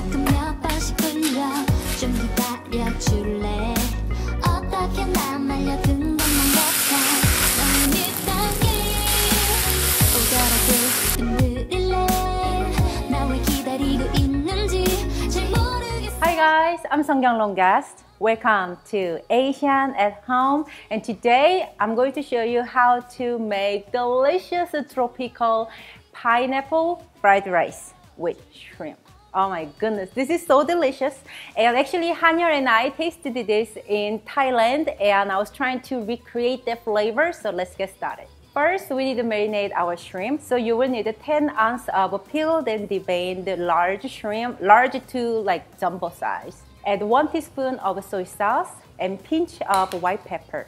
자꾸 몇 번씩 불러 좀 기다려줄래 어떻게 난 말려든 것만 같아 너는 이딴게 오더라도 느릴래 나 왜 기다리고 있는지 잘 모르겠어. Hi guys, I'm Seonkyoung guest. Welcome to Asian at Home, and today I'm going to show you how to make delicious tropical pineapple fried rice with shrimp. Oh my goodness, this is so delicious. And actually Hanyul and I tasted this in Thailand and I was trying to recreate the flavor, so let's get started. First, we need to marinate our shrimp. So you will need 10 ounces of peeled and deveined large shrimp, large to like jumbo size. Add 1 teaspoon of soy sauce and pinch of white pepper.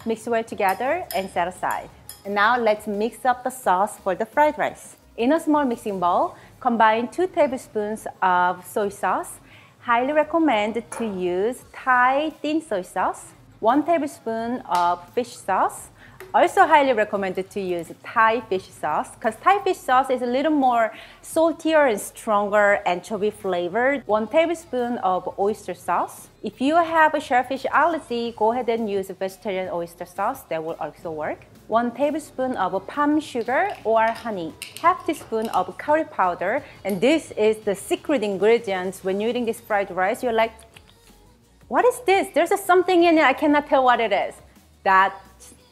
Mix well together and set aside. And now let's mix up the sauce for the fried rice. In a small mixing bowl, combine 2 tablespoons of soy sauce. Highly recommend to use Thai thin soy sauce. 1 tablespoon of fish sauce. Also highly recommended to use Thai fish sauce because Thai fish sauce is a little more saltier and stronger anchovy flavored. 1 tablespoon of oyster sauce. If you have a shellfish allergy, go ahead and use vegetarian oyster sauce. That will also work. 1 tablespoon of palm sugar or honey. Half teaspoon of curry powder. And this is the secret ingredient. When you're eating this fried rice, you're like, what is this? There's something in it. I cannot tell what it is. That's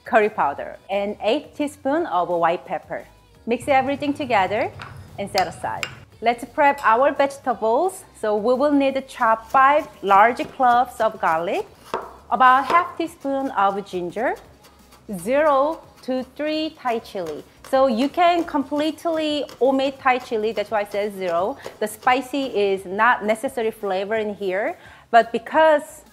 curry powder. And 8 teaspoons of white pepper. Mix everything together and set aside. Let's prep our vegetables. So we will need to chop 5 large cloves of garlic, about half teaspoon of ginger, 0 to 3 Thai chili. So you can completely omit Thai chili, that's why it says 0. The spicy is not necessary flavor in here, but because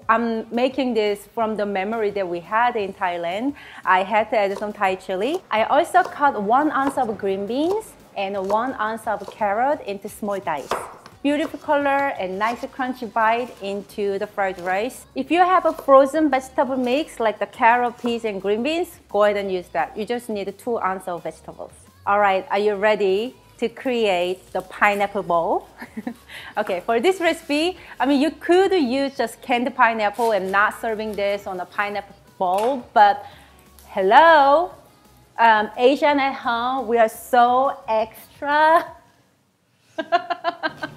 I'm making this from the memory that we had in Thailand, I had to add some Thai chili. I also cut 1 ounce of green beans and 1 ounce of carrot into small dice. Beautiful color and nice crunchy bite into the fried rice. If you have a frozen vegetable mix like the carrot, peas, and green beans, go ahead and use that. You just need 2 ounces of vegetables. All right, are you ready to create the pineapple bowl? Okay, for this recipe, you could use just canned pineapple and not serving this on a pineapple bowl, but hello, Asian at home, we are so extra.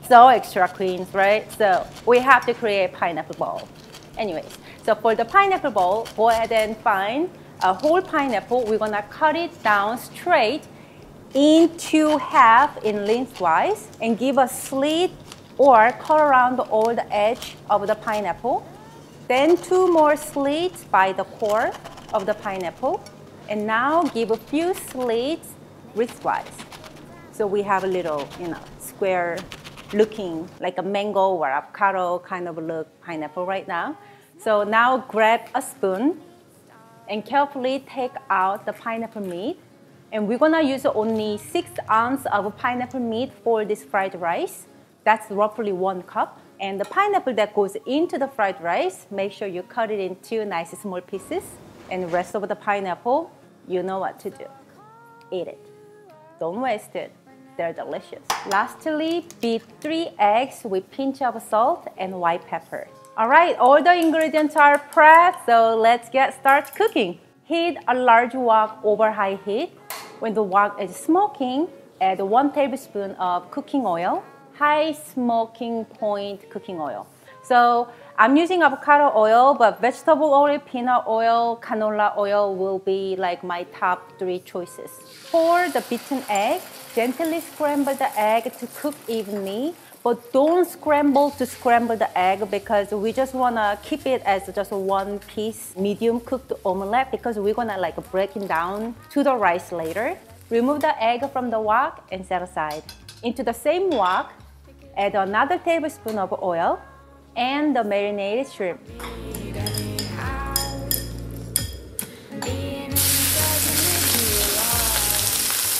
So extra queens, right? So we have to create pineapple bowl. Anyways, so for the pineapple bowl, go ahead and find a whole pineapple. We're gonna cut it down straight into half in lengthwise and give a slit or cut around all the edge of the pineapple. Then 2 more slits by the core of the pineapple. And now give a few slits wristwise. So we have a little, square looking like a mango or avocado kind of look pineapple right now. So now grab a spoon and carefully take out the pineapple meat. And we're gonna use only 6 ounces of pineapple meat for this fried rice. That's roughly 1 cup. And the pineapple that goes into the fried rice, make sure you cut it into nice small pieces. And the rest of the pineapple, you know what to do. Eat it. Don't waste it. They're delicious. Lastly, beat 3 eggs with pinch of salt and white pepper. All right, all the ingredients are prepped, so let's get started cooking. Heat a large wok over high heat. When the wok is smoking, add 1 tablespoon of cooking oil, high smoking point cooking oil. So I'm using avocado oil, but vegetable oil, peanut oil, canola oil will be like my top 3 choices. Pour the beaten egg, gently scramble the egg to cook evenly, but don't scramble to scramble the egg because we just wanna keep it as just 1 piece medium cooked omelette because we're gonna break it down to the rice later. Remove the egg from the wok and set aside. Into the same wok, add another tablespoon of oil and the marinated shrimp.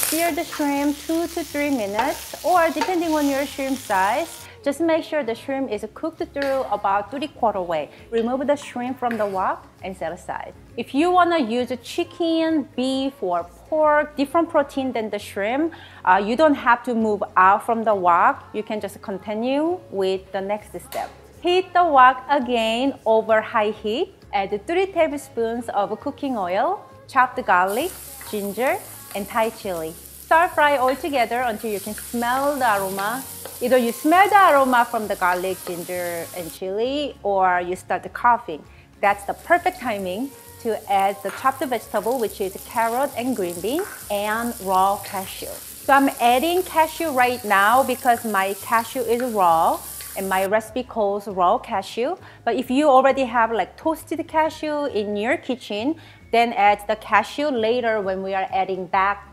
Sear the shrimp 2 to 3 minutes, or depending on your shrimp size, Just make sure the shrimp is cooked through about 3/4 way. Remove the shrimp from the wok and set aside. If you want to use chicken, beef, or pork, different protein than the shrimp, you don't have to move out from the wok. You can just continue with the next step. Heat the wok again over high heat. Add 3 tablespoons of cooking oil, chopped garlic, ginger, and Thai chili. Stir fry all together until you can smell the aroma. Either you smell the aroma from the garlic, ginger, and chili, or you start coughing. That's the perfect timing to add the chopped vegetable, which is carrot and green bean, and raw cashew. So I'm adding cashew right now because my cashew is raw, and my recipe calls raw cashew. But if you already have like toasted cashew in your kitchen, then add the cashew later when we are adding back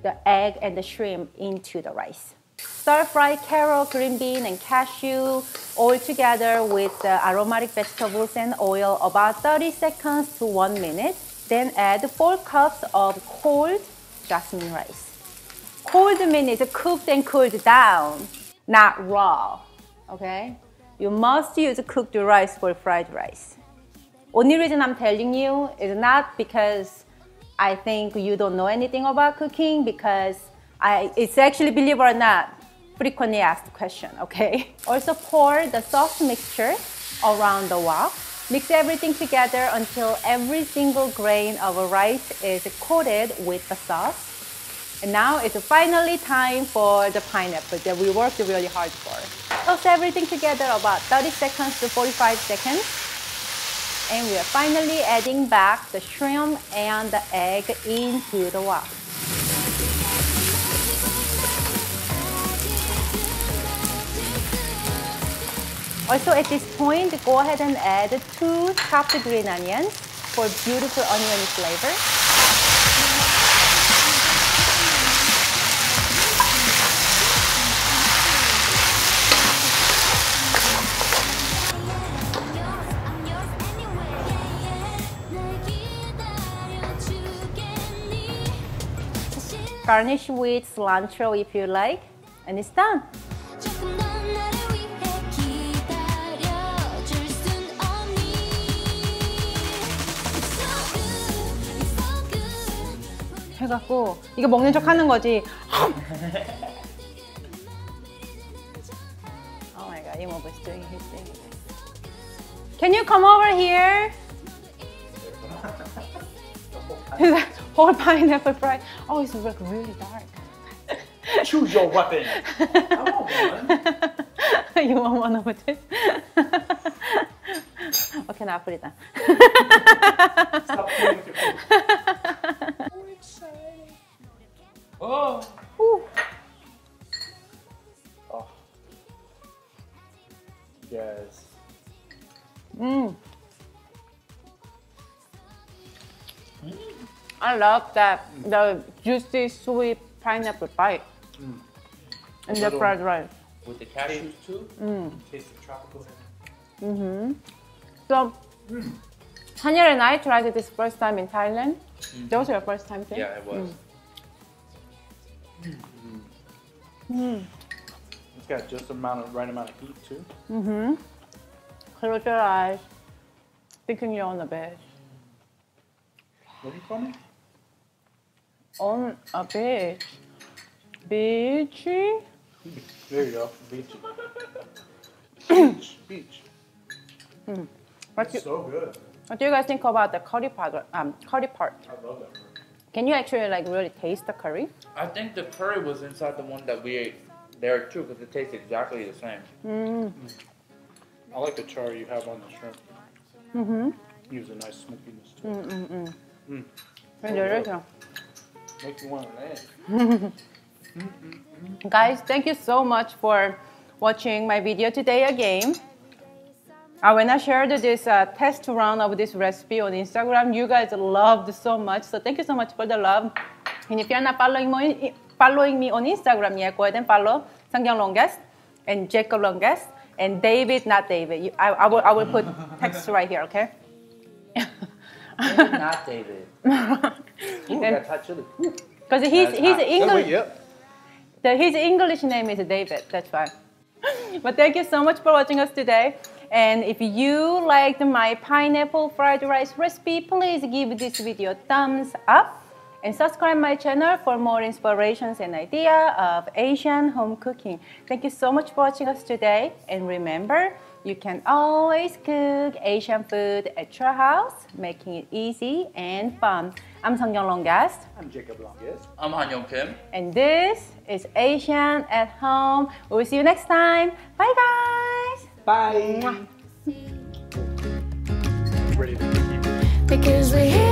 the egg and the shrimp into the rice. Stir fry carrot, green bean, and cashew all together with the aromatic vegetables and oil about 30 seconds to 1 minute. Then add 4 cups of cold jasmine rice. Cold means cooked and cooled down, not raw. Okay? You must use cooked rice for fried rice. Only reason I'm telling you is not because I think you don't know anything about cooking, because it's actually, believe it or not, frequently asked question, okay? Also pour the sauce mixture around the wok. Mix everything together until every single grain of rice is coated with the sauce. And now it's finally time for the pineapple that we worked really hard for. Toss everything together about 30 seconds to 45 seconds. And we are finally adding back the shrimp and the egg into the wok. Also at this point, go ahead and add 2 chopped green onions for beautiful onion flavor. Garnish with cilantro if you like, and it's done. 해갖고 이거 먹는 척 하는 거지. Oh my god, 이모 was doing his thing. Can you come over here? Whole pineapple fry. Oh, it's like really dark. Choose your weapon. I want one. You want one of this? Okay, now put it down. Stop playing with your food. So exciting. Oh. Ooh. Oh. Yes. I love that, the juicy, sweet pineapple bite and the fried rice. With the cashews too. Taste the tropical. So, Hanyal and I tried this first time in Thailand. That was your first time too? Yeah, it was. It's got just the right amount of heat too. Close your eyes, thinking you're on the bed. What do you call me? On a beach. Beachy? There you go. Beach. Beach. Beach. It's so good. What do you guys think about the curry part? Curry part? I love that. Can you actually like really taste the curry? I think the curry was inside the one that we ate there too, because it tastes exactly the same. I like the char you have on the shrimp. Gives a nice smokiness to it. Very delicious. Makes you want to land. Guys, thank you so much for watching my video today again. When I shared this test run of this recipe on Instagram, you guys loved so much. So thank you so much for the love. And if you're not following me on Instagram yet, go ahead and follow Seonkyoung Longest and Jacob Longest and David, not David. I will put text right here, okay? Maybe not David. Ooh, that's hot chili. Because his English, Yep. his English name is David. That's why. But thank you so much for watching us today. And if you liked my pineapple fried rice recipe, please give this video a thumbs up and subscribe my channel for more inspirations and ideas of Asian home cooking. Thank you so much for watching us today. And remember, you can always cook Asian food at your house, making it easy and fun. I'm Seonkyoung Longest. I'm Jacob Longest. I'm Han-Young Kim. And this is Asian at Home. We'll see you next time. Bye, guys. Bye. Because we're here.